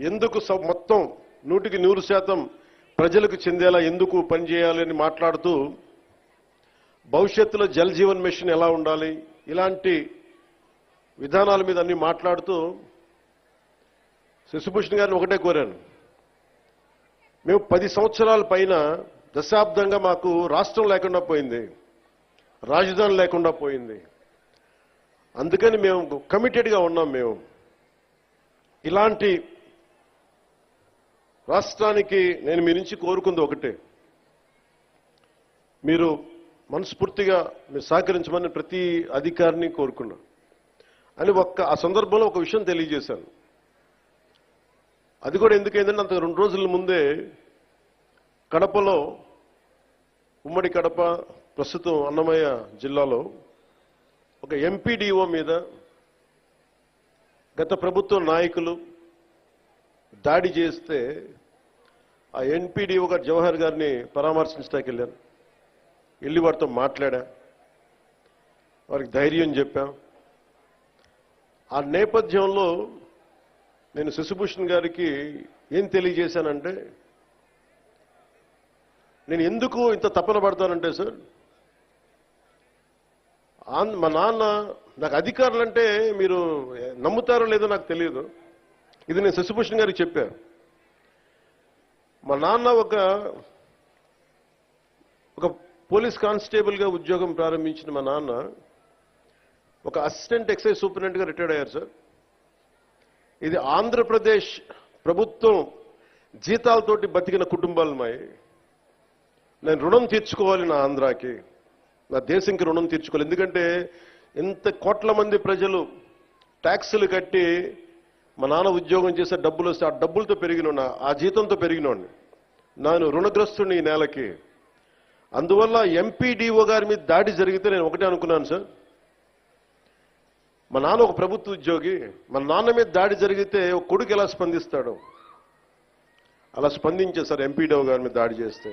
ఎందుకు మొత్తం 100% ప్రజలకు చెందేలా ఎందుకు పనిచేయాలని మాట్లాడుతూ భవిష్యత్తులో జల్ జీవన్ మిషన్ ఎలా ఉండాలి ఇలాంటి విధానాల మీద అన్ని మాట్లాడుతూ శశిభూషణ్ గారిని ఒకటే కోరాను. మేము 10 సంవత్సరాల పైన దశాబ్దంగా మాకు రాష్ట్రం లేకుండా పోయింది, రాజధాని లేకుండా పోయింది. అందుకని మేము కమిటెడ్గా ఉన్నాం. మేము ఇలాంటి రాష్ట్రానికి నేను మీ నుంచి కోరుకుంది ఒకటే, మీరు మనస్ఫూర్తిగా మీరు సహకరించమని ప్రతి అధికారిని కోరుకున్నా అని ఆ సందర్భంలో ఒక విషయం తెలియజేశాను. అది కూడా ఎందుకైందంటే అంత 2 రోజుల ముందే కడపలో, ఉమ్మడి కడప ప్రస్తుతం అన్నమయ్య జిల్లాలో ఒక ఎంపీడీఓ మీద గత ప్రభుత్వ నాయకులు దాడి చేస్తే ఆ ఎంపీడీఓ గారు జవహర్ గారిని పరామర్శించడానికి వెళ్ళాను. వెళ్ళి వారితో మాట్లాడా, వారికి ధైర్యం చెప్పాం. ఆ నేపథ్యంలో నేను శశిభూషణ్ గారికి ఏం తెలియజేశానంటే, నేను ఎందుకు ఇంత తపన పడతానంటే సార్, మా నాన్న నాకు అధికారులంటే మీరు నమ్ముతారో లేదో నాకు తెలియదు, ఇది నేను శశిభూషణ్ గారికి చెప్పాను. మా నాన్న ఒక పోలీస్ కానిస్టేబుల్గా ఉద్యోగం ప్రారంభించిన మా నాన్న ఒక అసిస్టెంట్ ఎక్సైజ్ సూపరింటెండెంట్గా రిటైర్డ్ అయ్యారు సార్. ఇది ఆంధ్రప్రదేశ్ ప్రభుత్వం జీతాలతోటి బతికిన కుటుంబాలు మాయి. నేను రుణం తీర్చుకోవాలి నా ఆంధ్రాకి, నా దేశంకి రుణం తీర్చుకోవాలి. ఎందుకంటే ఇంత కోట్ల మంది ప్రజలు ట్యాక్సులు కట్టి మా నాన్న ఉద్యోగం చేసే డబ్బులు వస్తే ఆ డబ్బులతో పెరిగిన, ఆ జీతంతో పెరిగినోడిని, నేను రుణగ్రస్తుని ఈ నేలకి. అందువల్ల ఎంపీడీఓ గారి మీద దాడి జరిగితే నేను ఒకటే అనుకున్నాను సార్, మా నాన్న ఒక ప్రభుత్వ ఉద్యోగి, మా నాన్న మీద దాడి జరిగితే ఒక కొడుకు ఎలా స్పందిస్తాడు, అలా స్పందించే సార్ ఎంపీడీఓ గారి మీద దాడి చేస్తే.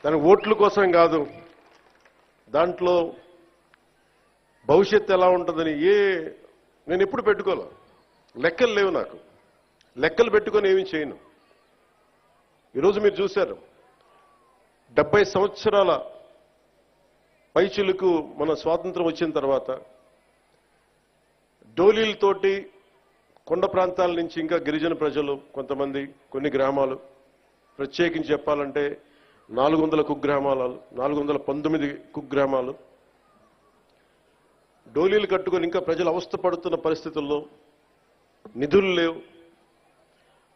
దానికి ఓట్ల కోసం కాదు, దాంట్లో భవిష్యత్తు ఎలా ఉంటుందని నేను ఎప్పుడు పెట్టుకోలే, లెక్కలు లేవు నాకు, లెక్కలు పెట్టుకొని ఏమీ చేయను. ఈరోజు మీరు చూశారు 70 సంవత్సరాల పైచిలకు మన స్వాతంత్రం వచ్చిన తర్వాత డోలీలతోటి కొండ ప్రాంతాల నుంచి ఇంకా గిరిజన ప్రజలు కొంతమంది, కొన్ని గ్రామాలు ప్రత్యేకించి చెప్పాలంటే 400 కుగ్రామాలు, 419 కుగ్రామాలు డోలీలు కట్టుకొని ఇంకా ప్రజలు అవస్థ పడుతున్న పరిస్థితుల్లో నిధులు లేవు.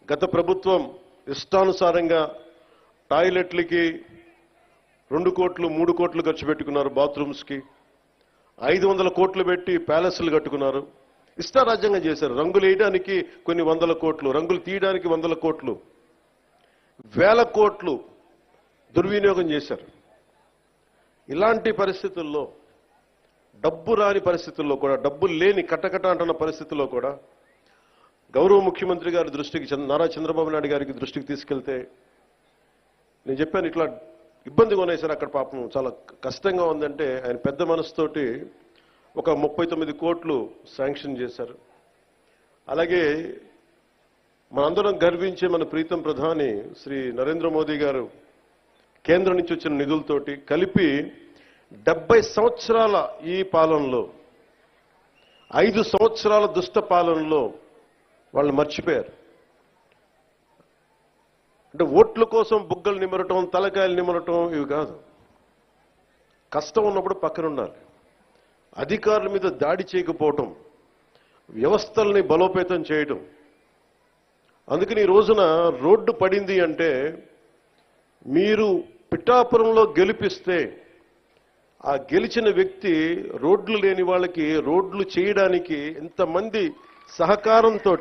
గత ప్రభుత్వం ఇష్టానుసారంగా టాయిలెట్లకి 2 కోట్లు 3 కోట్లు ఖర్చు పెట్టుకున్నారు, బాత్రూమ్స్కి 500 కోట్లు పెట్టి ప్యాలెస్లు కట్టుకున్నారు, ఇష్టారాజ్యంగా చేశారు. రంగులు వేయడానికి కొన్ని 100 కోట్లు, రంగులు తీయడానికి 100 కోట్లు, 1000 కోట్లు దుర్వినియోగం చేశారు. ఇలాంటి పరిస్థితుల్లో, డబ్బు రాని పరిస్థితుల్లో కూడా, డబ్బులు లేని కటకట అంటున్న పరిస్థితుల్లో కూడా గౌరవ ముఖ్యమంత్రి గారి దృష్టికి, నారా చంద్రబాబు నాయుడు గారికి దృష్టికి తీసుకెళ్తే నేను చెప్పాను, ఇట్లా ఇబ్బందిగా ఉన్నాయి సార్ అక్కడ, పాపం చాలా కష్టంగా ఉందంటే ఆయన పెద్ద మనసుతోటి ఒక 39 కోట్లు శాంక్షన్ చేశారు. అలాగే మనందరం గర్వించే మన ప్రీతం ప్రధాని శ్రీ నరేంద్ర మోదీ గారు కేంద్రం నుంచి వచ్చిన నిధులతోటి కలిపి 70 సంవత్సరాల ఈ పాలనలో, 5 సంవత్సరాల దుష్ట పాలనలో వాళ్ళు మర్చిపోయారు. అంటే ఓట్ల కోసం బుగ్గలు నిమరటం, తలకాయలు నిమరటం ఇవి కాదు. కష్టం ఉన్నప్పుడు పక్కన ఉండాలి. అధికారుల మీద దాడి చేయకపోవటం, వ్యవస్థల్ని బలోపేతం చేయటం. అందుకని ఈ రోజున రోడ్డు పడింది అంటే, మీరు పిఠాపురంలో గెలిపిస్తే ఆ గెలిచిన వ్యక్తి రోడ్లు లేని వాళ్ళకి రోడ్లు చేయడానికి ఎంతమంది సహకారంతో,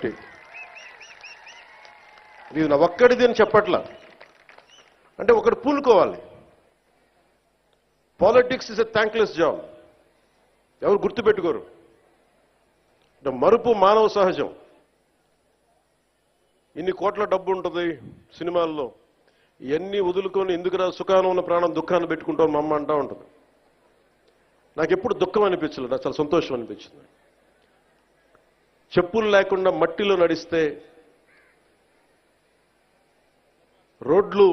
ఇది నా ఒక్కడిది అని చెప్పట్లా, అంటే ఒకటి పూనుకోవాలి. Politics is a thankless job, ఎవరు గుర్తుపెట్టుకోరు. అంటే మరుపు మానవ సహజం. ఇన్ని కోట్ల డబ్బు ఉంటుంది సినిమాల్లో, ఇవన్నీ వదులుకొని ఎందుకురా సుఖానం ఉన్న ప్రాణం దుఃఖాన్ని పెట్టుకుంటాం మా అమ్మ అంటా ఉంటుంది. నాకు ఎప్పుడు దుఃఖం అనిపించలేదు, నాకు చాలా సంతోషం అనిపించింది. చెప్పులు లేకుండా మట్టిలో నడిస్తే రోడ్లు